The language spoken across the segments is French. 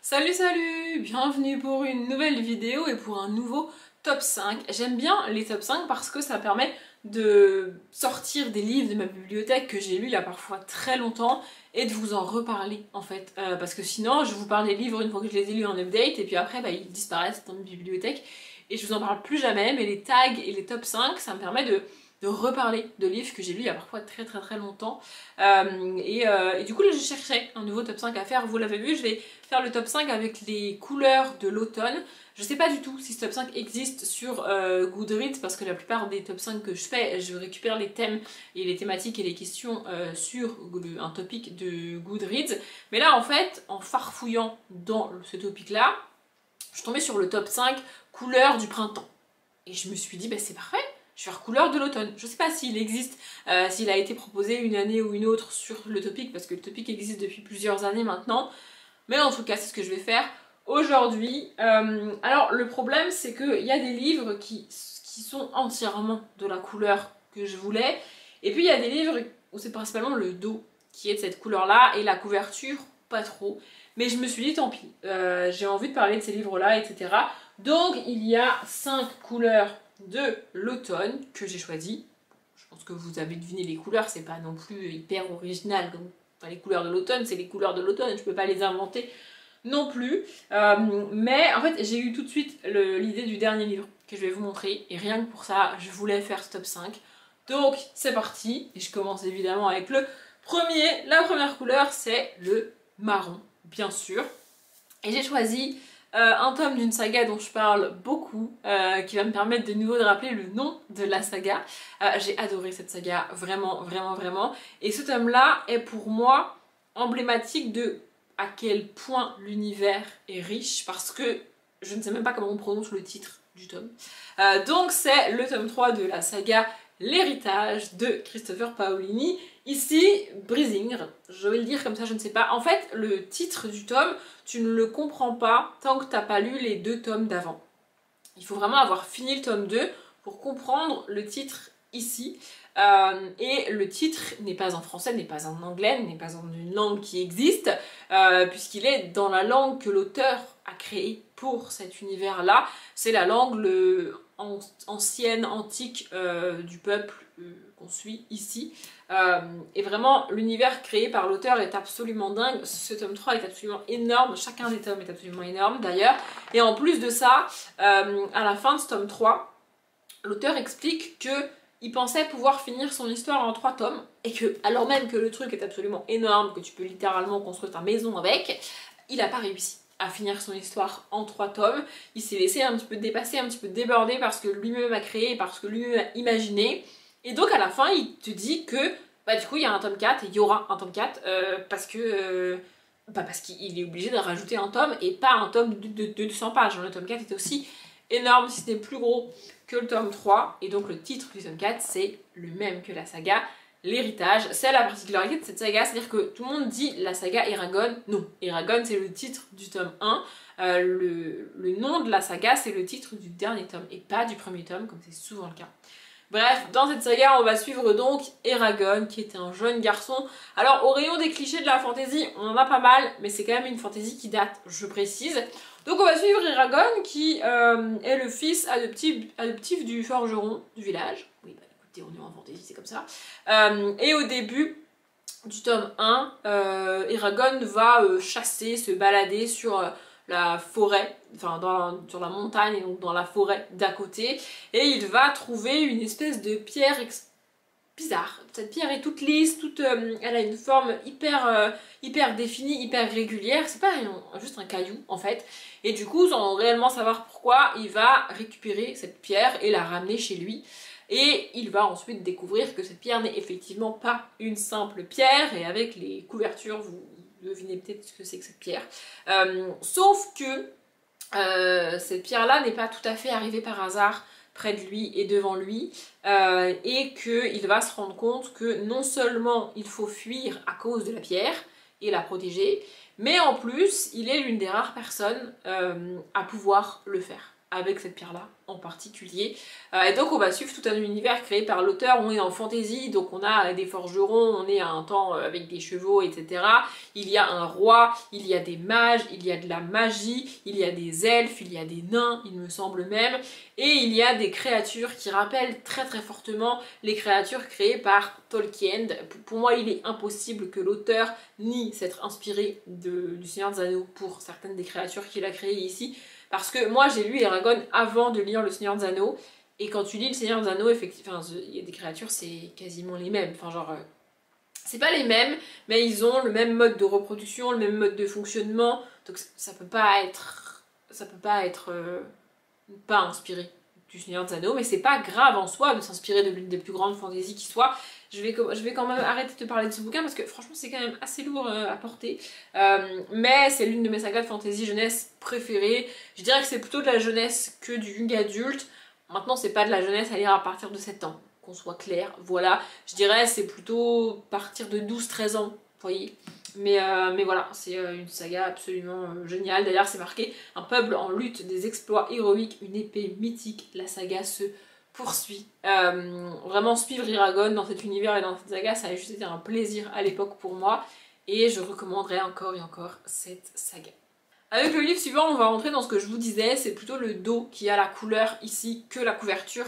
Salut, bienvenue pour une nouvelle vidéo et pour un nouveau top 5. J'aime bien les top 5 parce que ça permet de sortir des livres de ma bibliothèque que j'ai lus il y a parfois très longtemps et de vous en reparler en fait. Parce que sinon je vous parle des livres une fois que je les ai lus en update et puis après ils disparaissent dans ma bibliothèque et je vous en parle plus jamais, mais les tags et les top 5 ça me permet de reparler de livres que j'ai lus il y a parfois très longtemps. Et du coup là je cherchais un nouveau top 5 à faire, vous l'avez vu, je vais faire le top 5 avec les couleurs de l'automne. Je sais pas du tout si ce top 5 existe sur Goodreads parce que la plupart des top 5 que je fais, je récupère les thèmes et les thématiques et les questions sur un topic de Goodreads. Mais là en fait, en farfouillant dans ce topic là, je suis tombée sur le top 5 couleurs du printemps. Et je me suis dit, bah c'est parfait, je vais faire couleur de l'automne. Je sais pas s'il existe, s'il a été proposé une année ou une autre sur le topic, parce que le topic existe depuis plusieurs années maintenant. Mais en tout cas, c'est ce que je vais faire aujourd'hui. Alors, le problème, c'est qu'il y a des livres qui sont entièrement de la couleur que je voulais. Et puis, il y a des livres où c'est principalement le dos qui est de cette couleur-là, et la couverture, pas trop. Mais je me suis dit, tant pis, j'ai envie de parler de ces livres-là, etc. Donc, il y a 5 couleurs de l'automne que j'ai choisi. Je pense que vous avez deviné les couleurs, c'est pas non plus hyper original. Enfin, les couleurs de l'automne, c'est les couleurs de l'automne, je peux pas les inventer non plus. Mais en fait, j'ai eu tout de suite l'idée du dernier livre que je vais vous montrer. Et rien que pour ça, je voulais faire ce top 5. Donc, c'est parti. Et je commence évidemment avec le premier. La première couleur, c'est le marron, bien sûr. Et j'ai choisi un tome d'une saga dont je parle beaucoup, qui va me permettre de nouveau de rappeler le nom de la saga. J'ai adoré cette saga, vraiment. Et ce tome-là est pour moi emblématique de à quel point l'univers est riche, parce que je ne sais même pas comment on prononce le titre du tome. Donc c'est le tome 3 de la saga L'héritage de Christopher Paolini. Ici, Brisingr, je vais le dire comme ça, je ne sais pas. En fait, le titre du tome, tu ne le comprends pas tant que tu n'as pas lu les 2 tomes d'avant. Il faut vraiment avoir fini le tome 2 pour comprendre le titre ici. Et le titre n'est pas en français, n'est pas en anglais, n'est pas en une langue qui existe, puisqu'il est dans la langue que l'auteur a créée pour cet univers-là. C'est la langue ancienne, antique du peuple qu'on suit ici. Et vraiment, l'univers créé par l'auteur est absolument dingue. Ce tome 3 est absolument énorme. Chacun des tomes est absolument énorme d'ailleurs. Et en plus de ça, à la fin de ce tome 3, l'auteur explique que il pensait pouvoir finir son histoire en 3 tomes, et que, alors même que le truc est absolument énorme, que tu peux littéralement construire ta maison avec, il n'a pas réussi à finir son histoire en 3 tomes. Il s'est laissé un petit peu dépasser, un petit peu déborder parce que lui-même a créé, parce que lui-même a imaginé. Et donc à la fin, il te dit que bah, du coup, il y a un tome 4 et il y aura un tome 4 parce que... parce qu'il est obligé de rajouter un tome et pas un tome de 200 pages. Le tome 4 est aussi énorme, si ce n'est plus gros que le tome 3, et donc le titre du tome 4 c'est le même que la saga L'héritage. C'est la particularité de cette saga, c'est-à-dire que tout le monde dit la saga Eragon. Non, Eragon c'est le titre du tome 1, le nom de la saga c'est le titre du dernier tome et pas du premier tome comme c'est souvent le cas. Bref, dans cette saga, on va suivre donc Eragon, qui était un jeune garçon. Alors, au rayon des clichés de la fantasy, on en a pas mal, mais c'est quand même une fantasy qui date, je précise. Donc on va suivre Eragon, qui est le fils adoptif du forgeron du village. Oui, bah écoutez, on est en fantasy, c'est comme ça. Et au début du tome 1, Eragon va chasser, se balader sur... la forêt, enfin sur la montagne et donc dans la forêt d'à côté, et il va trouver une espèce de pierre bizarre. Cette pierre est toute lisse, elle a une forme hyper définie, hyper régulière, c'est pas juste un caillou en fait, et du coup sans réellement savoir pourquoi, il va récupérer cette pierre et la ramener chez lui. Et il va ensuite découvrir que cette pierre n'est effectivement pas une simple pierre, et avec les couvertures, vous devinez peut-être ce que c'est que cette pierre. Sauf que cette pierre-là n'est pas tout à fait arrivée par hasard près de lui et devant lui, et qu'il va se rendre compte que non seulement il faut fuir à cause de la pierre et la protéger, mais en plus il est l'une des rares personnes à pouvoir le faire. avec cette pierre-là en particulier. Et donc on va suivre tout un univers créé par l'auteur, on est en fantasy, donc on a des forgerons, on est à un temps avec des chevaux, etc. Il y a un roi, il y a des mages, il y a de la magie, il y a des elfes, il y a des nains, il me semble même, et il y a des créatures qui rappellent très très fortement les créatures créées par Tolkien. Pour moi, il est impossible que l'auteur nie s'être inspiré du Seigneur des Anneaux pour certaines des créatures qu'il a créées ici. Parce que moi j'ai lu Eragon avant de lire Le Seigneur des Anneaux, et quand tu lis Le Seigneur des Anneaux, effectivement, il y a des créatures, c'est quasiment les mêmes. Enfin, genre, c'est pas les mêmes, mais ils ont le même mode de reproduction, le même mode de fonctionnement, donc ça peut pas être. Pas inspiré du Seigneur des Anneaux, mais c'est pas grave en soi de s'inspirer de l'une des plus grandes fantaisies qui soit. Je vais quand même arrêter de te parler de ce bouquin parce que franchement c'est quand même assez lourd à porter. Mais c'est l'une de mes sagas de fantasy jeunesse préférées. Je dirais que c'est plutôt de la jeunesse que du young adulte. Maintenant c'est pas de la jeunesse à lire à partir de 7 ans, qu'on soit clair. Voilà, je dirais c'est plutôt à partir de 12-13 ans, vous voyez. Mais voilà, c'est une saga absolument géniale. D'ailleurs c'est marqué un peuple en lutte, des exploits héroïques, une épée mythique. La saga se poursuit. Vraiment suivre Eragon dans cet univers et dans cette saga, ça a juste été un plaisir à l'époque pour moi. Et je recommanderais encore et encore cette saga. Avec le livre suivant, on va rentrer dans ce que je vous disais, c'est plutôt le dos qui a la couleur ici que la couverture.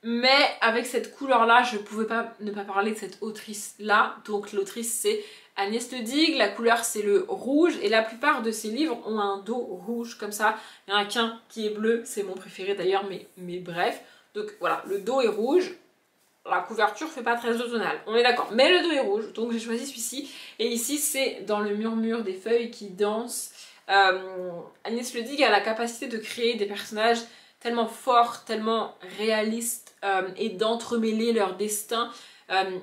Mais avec cette couleur-là, je pouvais pas ne pas parler de cette autrice-là. Donc l'autrice c'est Agnès Le Digue, la couleur c'est le rouge et la plupart de ses livres ont un dos rouge comme ça. Il y en a qu'un qui est bleu, c'est mon préféré d'ailleurs, mais bref. Donc voilà, le dos est rouge, la couverture fait pas très automnale, on est d'accord. Mais le dos est rouge, donc j'ai choisi celui-ci. Et ici c'est dans le murmure des feuilles qui dansent. Agnès Le Digue a la capacité de créer des personnages tellement forts, tellement réalistes et d'entremêler leur destin.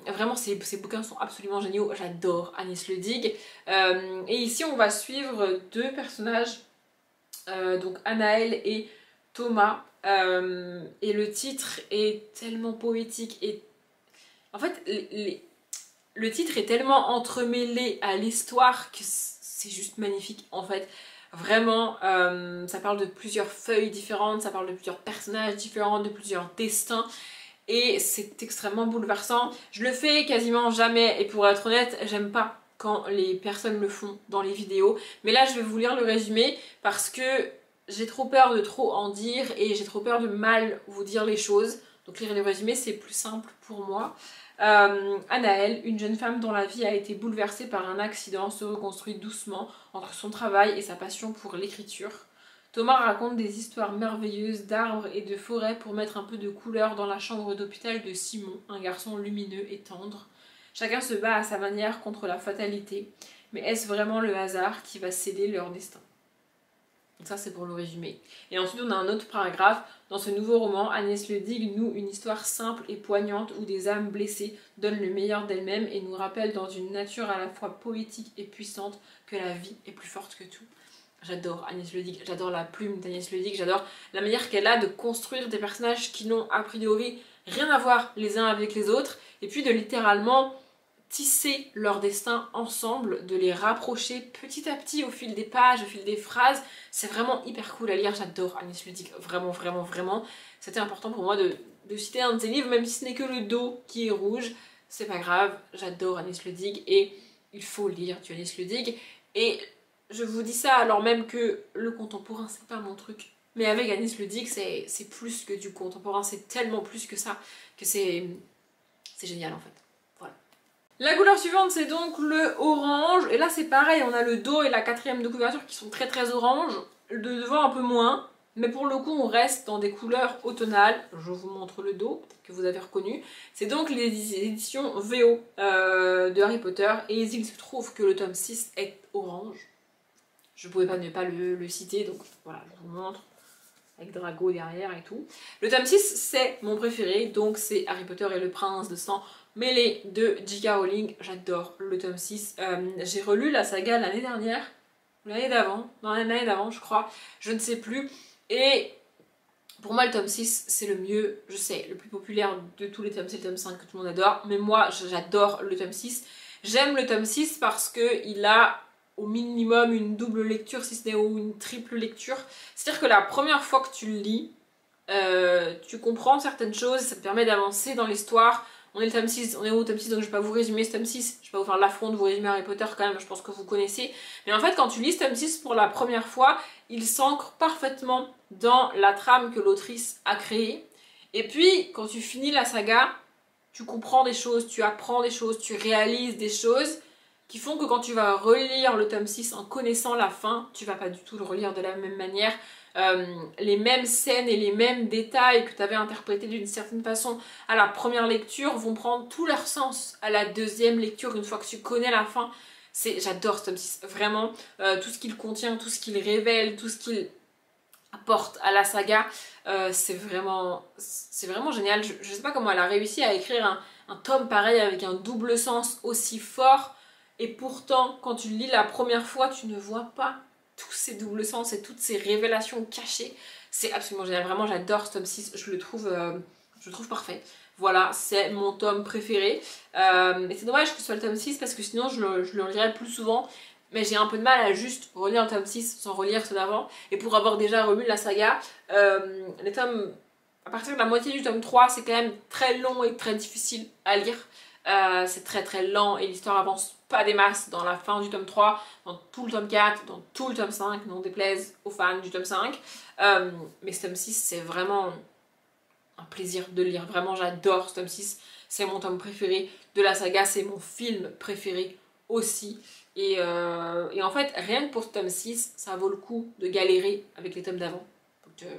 Vraiment ces bouquins sont absolument géniaux, j'adore Agnès Le Digue. Et ici on va suivre deux personnages, donc Anaël et Thomas, et le titre est tellement poétique et en fait le titre est tellement entremêlé à l'histoire que c'est juste magnifique en fait. Vraiment, ça parle de plusieurs feuilles différentes, ça parle de plusieurs personnages différents, de plusieurs destins. Et c'est extrêmement bouleversant. Je le fais quasiment jamais et pour être honnête, j'aime pas quand les personnes le font dans les vidéos. Mais là, je vais vous lire le résumé parce que j'ai trop peur de trop en dire et j'ai trop peur de mal vous dire les choses. Donc lire le résumé, c'est plus simple pour moi. Anaël, une jeune femme dont la vie a été bouleversée par un accident, se reconstruit doucement entre son travail et sa passion pour l'écriture. Thomas raconte des histoires merveilleuses d'arbres et de forêts pour mettre un peu de couleur dans la chambre d'hôpital de Simon, un garçon lumineux et tendre. Chacun se bat à sa manière contre la fatalité, mais est-ce vraiment le hasard qui va sceller leur destin? Donc ça c'est pour le résumé. Et ensuite on a un autre paragraphe. Dans ce nouveau roman, Agnès Le Digue noue une histoire simple et poignante où des âmes blessées donnent le meilleur d'elles-mêmes et nous rappellent dans une nature à la fois poétique et puissante que la vie est plus forte que tout. J'adore Agnès Le Digue, j'adore la plume d'Agnès Le Digue, j'adore la manière qu'elle a de construire des personnages qui n'ont a priori rien à voir les uns avec les autres et puis de littéralement tisser leur destin ensemble, de les rapprocher petit à petit au fil des pages, au fil des phrases. C'est vraiment hyper cool à lire, j'adore Agnès Le Digue, vraiment, vraiment, vraiment. C'était important pour moi de citer un de ses livres, même si ce n'est que le dos qui est rouge. C'est pas grave, j'adore Agnès Le Digue et il faut lire du Agnès Le Digue. Et je vous dis ça alors même que le contemporain, c'est pas mon truc. Mais avec Agnès Le Digue, c'est plus que du contemporain, c'est tellement plus que ça, que c'est génial en fait. La couleur suivante c'est donc le orange, et là c'est pareil, on a le dos et la quatrième de couverture qui sont très très orange, le devant un peu moins, mais pour le coup on reste dans des couleurs automnales. Je vous montre le dos, peut-être que vous avez reconnu. C'est donc les éditions VO de Harry Potter, et il se trouve que le tome 6 est orange. Je pouvais pas ne pas le citer, donc voilà, je vous montre. Avec Drago derrière et tout. Le tome 6 c'est mon préféré, donc c'est Harry Potter et le prince de sang mêlé de J.K. Rowling. J'adore le tome 6. J'ai relu la saga l'année dernière, l'année d'avant, non l'année d'avant je crois, je ne sais plus. Et pour moi le tome 6 c'est le mieux, je sais, le plus populaire de tous les tomes, c'est le tome 5 que tout le monde adore, mais moi j'adore le tome 6. J'aime le tome 6 parce que il a au minimum une double lecture, si ce n'est ou une triple lecture. C'est-à-dire que la première fois que tu le lis, tu comprends certaines choses, ça te permet d'avancer dans l'histoire. On est le tome 6, on est au tome 6, donc je vais pas vous résumer ce tome 6, je vais pas vous faire l'affront de vous résumer Harry Potter quand même, je pense que vous connaissez. Mais en fait, quand tu lis ce tome 6 pour la première fois, il s'ancre parfaitement dans la trame que l'autrice a créée. Et puis, quand tu finis la saga, tu comprends des choses, tu apprends des choses, tu réalises des choses qui font que quand tu vas relire le tome 6 en connaissant la fin, tu vas pas du tout le relire de la même manière. Les mêmes scènes et les mêmes détails que tu avais interprétés d'une certaine façon à la première lecture vont prendre tout leur sens à la deuxième lecture une fois que tu connais la fin. J'adore ce tome 6, vraiment, tout ce qu'il contient, tout ce qu'il révèle, tout ce qu'il apporte à la saga, c'est vraiment génial. Je sais pas comment elle a réussi à écrire un tome pareil avec un double sens aussi fort, et pourtant quand tu le lis la première fois tu ne vois pas tous ces doubles sens et toutes ces révélations cachées. C'est absolument génial, vraiment j'adore ce tome 6, je le trouve parfait. Voilà, c'est mon tome préféré. Et c'est dommage que ce soit le tome 6 parce que sinon je le relirais plus souvent. Mais j'ai un peu de mal à juste relire le tome 6 sans relire ceux d'avant. Et pour avoir déjà relu la saga, les tomes, à partir de la moitié du tome 3, c'est quand même très long et très difficile à lire. C'est très très lent et l'histoire avance pas des masses dans la fin du tome 3, dans tout le tome 4, dans tout le tome 5, non déplaise aux fans du tome 5. Mais ce tome 6, c'est vraiment un plaisir de lire. Vraiment, j'adore ce tome 6. C'est mon tome préféré de la saga, c'est mon film préféré aussi. Et en fait, rien que pour ce tome 6, ça vaut le coup de galérer avec les tomes d'avant. Donc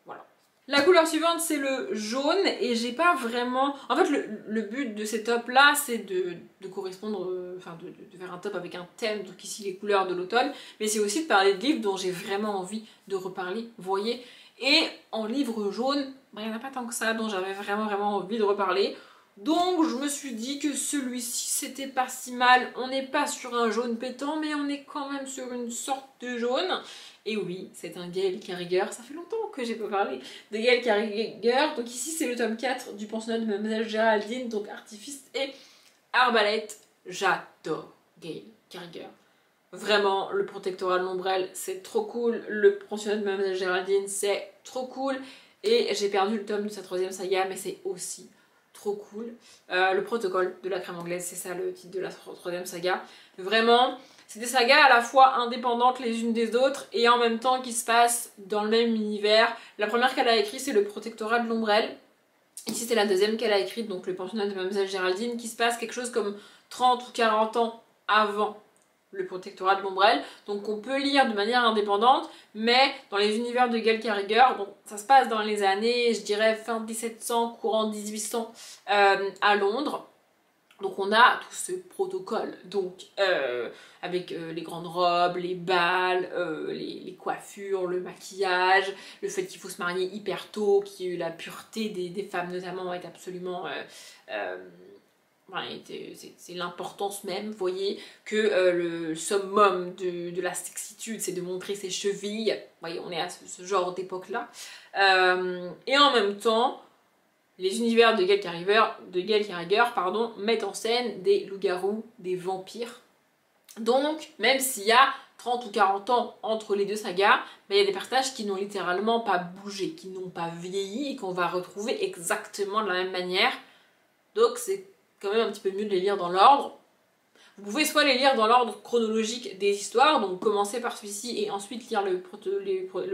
voilà. La couleur suivante, c'est le jaune, et j'ai pas vraiment... En fait, le but de ces tops là, c'est de correspondre, enfin de faire un top avec un thème, donc ici les couleurs de l'automne, mais c'est aussi de parler de livres dont j'ai vraiment envie de reparler, vous voyez. Et en livre jaune, il n'y en a pas tant que ça dont j'avais vraiment envie de reparler. Donc je me suis dit que celui-ci c'était pas si mal, on n'est pas sur un jaune pétant mais on est quand même sur une sorte de jaune. Et oui, c'est un Gaël Carriger, ça fait longtemps que j'ai pas parlé de Gaël Carriger. Donc ici c'est le tome 4 du pensionnat de Mademoiselle Géraldine, donc artifice et arbalète. J'adore Gaël Carriger. Vraiment, le protectorat de l'ombrelle c'est trop cool, le pensionnat de Mademoiselle Géraldine c'est trop cool. Et j'ai perdu le tome de sa troisième saga mais c'est aussi trop cool. Le protocole de la crème anglaise, c'est ça le titre de la troisième saga. Vraiment, c'est des sagas à la fois indépendantes les unes des autres et en même temps qui se passent dans le même univers. La première qu'elle a écrite, c'est le protectorat de l'ombrelle. Ici, c'est la deuxième qu'elle a écrite, donc le pensionnat de Mademoiselle Géraldine, qui se passe quelque chose comme 30 ou 40 ans avant le protectorat de l'ombrelle, donc on peut lire de manière indépendante, mais dans les univers de Gaël Carriger, donc ça se passe dans les années, je dirais fin 1700, courant 1800 à Londres. Donc on a tout ce protocole, donc avec les grandes robes, les balles, les coiffures, le maquillage, le fait qu'il faut se marier hyper tôt, que la pureté des femmes notamment est absolument... c'est l'importance même, vous voyez, que le summum de la sexitude, c'est de montrer ses chevilles. Vous voyez, on est à ce genre d'époque-là. Et en même temps, les univers de Gaël Carriger, mettent en scène des loups-garous, des vampires. Donc, même s'il y a 30 ou 40 ans entre les deux sagas, il y a des personnages qui n'ont littéralement pas bougé, qui n'ont pas vieilli et qu'on va retrouver exactement de la même manière. Donc, c'est quand même un petit peu mieux de les lire dans l'ordre. Vous pouvez soit les lire dans l'ordre chronologique des histoires, donc commencer par celui-ci et ensuite lire le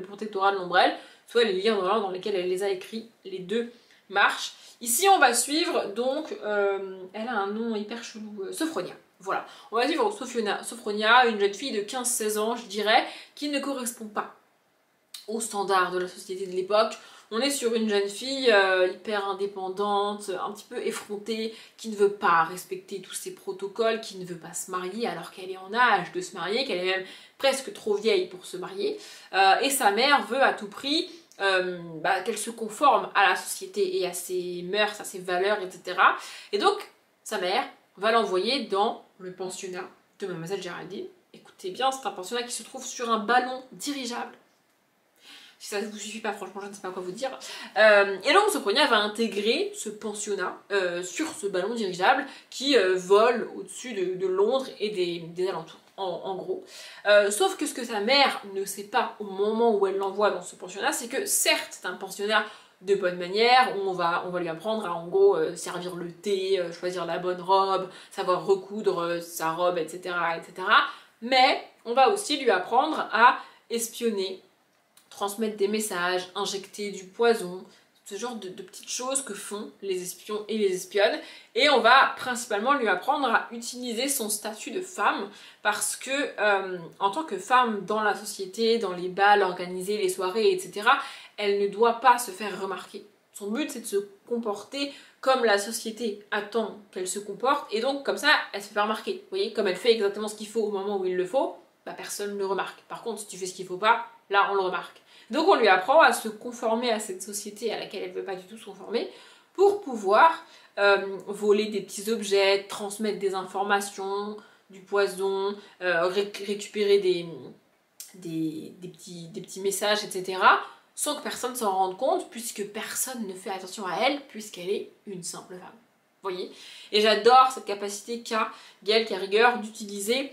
protectorat de l'ombrelle, soit les lire dans l'ordre dans lequel elle les a écrits, les deux marchent. Ici on va suivre donc, elle a un nom hyper chelou, Sophronia. Voilà, on va suivre Sophronia, une jeune fille de 15-16 ans je dirais, qui ne correspond pas aux standards de la société de l'époque. On est sur une jeune fille hyper indépendante, un petit peu effrontée, qui ne veut pas respecter tous ces protocoles, qui ne veut pas se marier alors qu'elle est en âge de se marier, qu'elle est même presque trop vieille pour se marier. Et sa mère veut à tout prix qu'elle se conforme à la société et à ses mœurs, à ses valeurs, etc. Et donc, sa mère va l'envoyer dans le pensionnat de Mademoiselle Géraldine. Écoutez bien, c'est un pensionnat qui se trouve sur un ballon dirigeable. Si ça ne vous suffit pas, franchement, je ne sais pas quoi vous dire. Et donc, Sophronia va intégrer ce pensionnat sur ce ballon dirigeable qui vole au-dessus de Londres et des alentours. en gros. Sauf que ce que sa mère ne sait pas au moment où elle l'envoie dans ce pensionnat, c'est que certes c'est un pensionnat de bonne manière, où on va lui apprendre à en gros servir le thé, choisir la bonne robe, savoir recoudre sa robe, etc., etc. Mais on va aussi lui apprendre à espionner, transmettre des messages, injecter du poison, ce genre de petites choses que font les espions et les espionnes. Et on va principalement lui apprendre à utiliser son statut de femme parce que en tant que femme dans la société, dans les bals organisés, les soirées, etc., elle ne doit pas se faire remarquer. Son but c'est de se comporter comme la société attend qu'elle se comporte et donc comme ça elle se fait remarquer. Vous voyez, comme elle fait exactement ce qu'il faut au moment où il le faut, bah, personne ne le remarque. Par contre si tu fais ce qu'il faut pas, là on le remarque. Donc on lui apprend à se conformer à cette société à laquelle elle ne veut pas du tout se conformer pour pouvoir voler des petits objets, transmettre des informations, du poison, récupérer des petits messages, etc. sans que personne s'en rende compte puisque personne ne fait attention à elle puisqu'elle est une simple femme. Vous voyez? Et j'adore cette capacité qu'a Gaël Carriger d'utiliser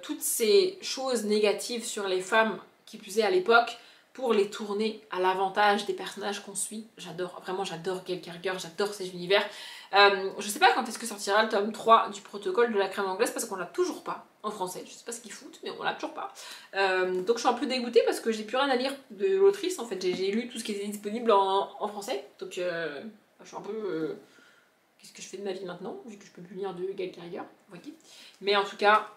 toutes ces choses négatives sur les femmes qui plus est à l'époque pour les tourner à l'avantage des personnages qu'on suit. J'adore, vraiment j'adore Gaël Carriger, j'adore ces univers. Je sais pas quand est-ce que sortira le tome 3 du protocole de la crème anglaise parce qu'on l'a toujours pas en français. Je sais pas ce qu'ils foutent mais on l'a toujours pas. Donc je suis un peu dégoûtée parce que j'ai plus rien à lire de l'autrice en fait. J'ai lu tout ce qui était disponible en français. Donc je suis un peu... qu'est-ce que je fais de ma vie maintenant vu que je peux plus lire de Gaël Carriger. Okay. Mais en tout cas,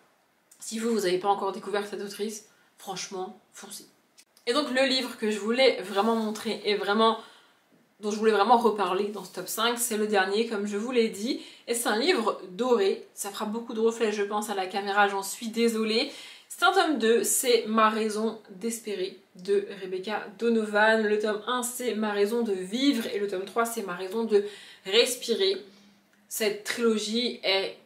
si vous n'avez pas encore découvert cette autrice, franchement, foncez. Et donc le livre que je voulais vraiment montrer et vraiment dont je voulais vraiment reparler dans ce top 5, c'est le dernier comme je vous l'ai dit, et c'est un livre doré, ça fera beaucoup de reflets je pense à la caméra, j'en suis désolée. C'est un tome 2, c'est Ma raison d'espérer de Rebecca Donovan, le tome 1 c'est Ma raison de vivre et le tome 3 c'est Ma raison de respirer. Cette trilogie est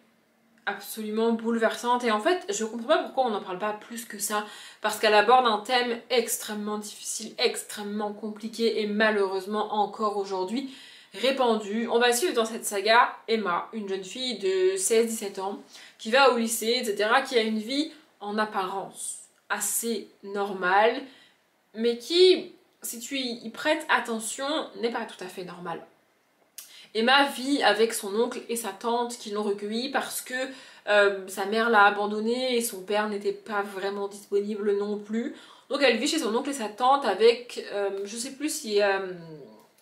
absolument bouleversante et en fait je comprends pas pourquoi on n'en parle pas plus que ça parce qu'elle aborde un thème extrêmement difficile, extrêmement compliqué et malheureusement encore aujourd'hui répandu. On va suivre dans cette saga Emma, une jeune fille de 16-17 ans qui va au lycée etc, qui a une vie en apparence assez normale mais qui, si tu y prêtes attention, n'est pas tout à fait normale. Emma vit avec son oncle et sa tante qui l'ont recueillie parce que sa mère l'a abandonnée et son père n'était pas vraiment disponible non plus. Donc elle vit chez son oncle et sa tante avec, je sais plus si...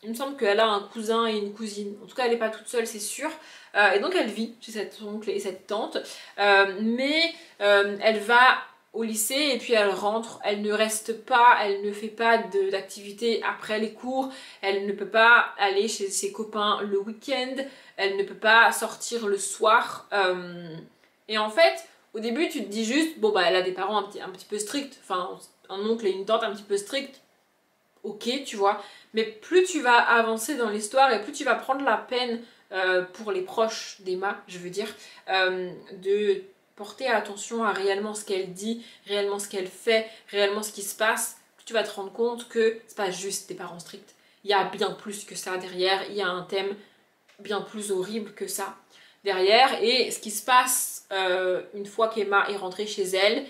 il me semble qu'elle a un cousin et une cousine. En tout cas elle n'est pas toute seule c'est sûr. Et donc elle vit chez cet oncle et cette tante. Mais elle va au lycée et puis elle rentre, elle ne reste pas, elle ne fait pas d'activité après les cours, elle ne peut pas aller chez ses copains le week-end, elle ne peut pas sortir le soir. Et en fait, au début tu te dis juste, bon bah elle a des parents un petit peu stricts, enfin un oncle et une tante un petit peu stricts, ok tu vois, mais plus tu vas avancer dans l'histoire et plus tu vas prendre la peine pour les proches d'Emma, je veux dire, de porter attention à réellement ce qu'elle dit, réellement ce qu'elle fait, réellement ce qui se passe, tu vas te rendre compte que c'est pas juste des parents stricts. Il y a bien plus que ça derrière, il y a un thème bien plus horrible que ça derrière. Et ce qui se passe une fois qu'Emma est rentrée chez elle,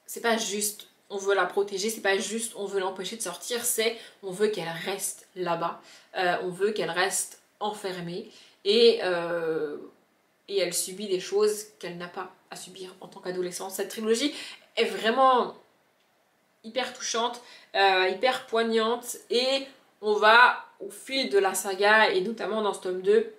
c'est pas juste on veut la protéger, c'est pas juste on veut l'empêcher de sortir, c'est on veut qu'elle reste là-bas, on veut qu'elle reste enfermée et elle subit des choses qu'elle n'a pas à subir en tant qu'adolescente. Cette trilogie est vraiment hyper touchante, hyper poignante et on va au fil de la saga et notamment dans ce tome 2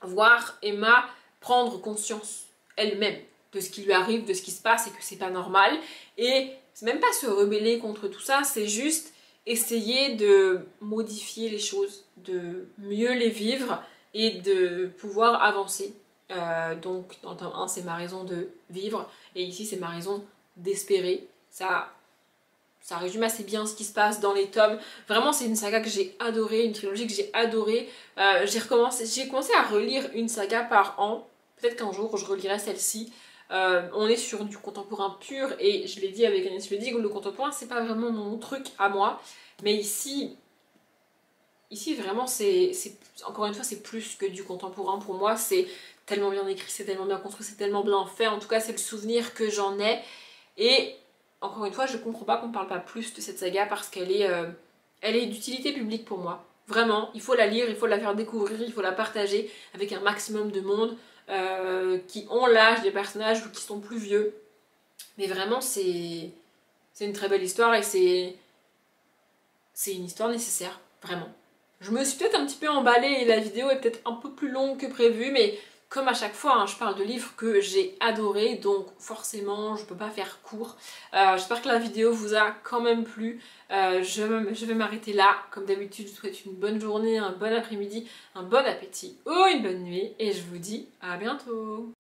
voir Emma prendre conscience elle-même de ce qui lui arrive, de ce qui se passe et que c'est pas normal. Et c'est même pas se rebeller contre tout ça, c'est juste essayer de modifier les choses, de mieux les vivre et de pouvoir avancer. Donc dans le tome 1 c'est ma raison de vivre et ici c'est ma raison d'espérer. Ça résume assez bien ce qui se passe dans les tomes. Vraiment c'est une saga que j'ai adorée, une trilogie que j'ai adorée. J'ai commencé à relire une saga par an. Peut-être qu'un jour je relirai celle-ci. On est sur du contemporain pur et je l'ai dit avec Agnès Ledig, le contemporain c'est pas vraiment mon truc à moi. Mais ici ici vraiment encore une fois c'est plus que du contemporain pour moi, c'est tellement bien écrit, c'est tellement bien construit, c'est tellement bien fait, en tout cas c'est le souvenir que j'en ai. Et encore une fois je comprends pas qu'on parle pas plus de cette saga parce qu'elle est d'utilité publique pour moi. Vraiment, il faut la lire, il faut la faire découvrir, il faut la partager avec un maximum de monde qui ont l'âge des personnages ou qui sont plus vieux. Mais vraiment c'est une très belle histoire et c'est une histoire nécessaire, vraiment. Je me suis peut-être un petit peu emballée et la vidéo est peut-être un peu plus longue que prévu, mais comme à chaque fois, hein, je parle de livres que j'ai adorés, donc forcément je peux pas faire court. J'espère que la vidéo vous a quand même plu. Je vais m'arrêter là. Comme d'habitude, je vous souhaite une bonne journée, un bon après-midi, un bon appétit ou une bonne nuit, et je vous dis à bientôt.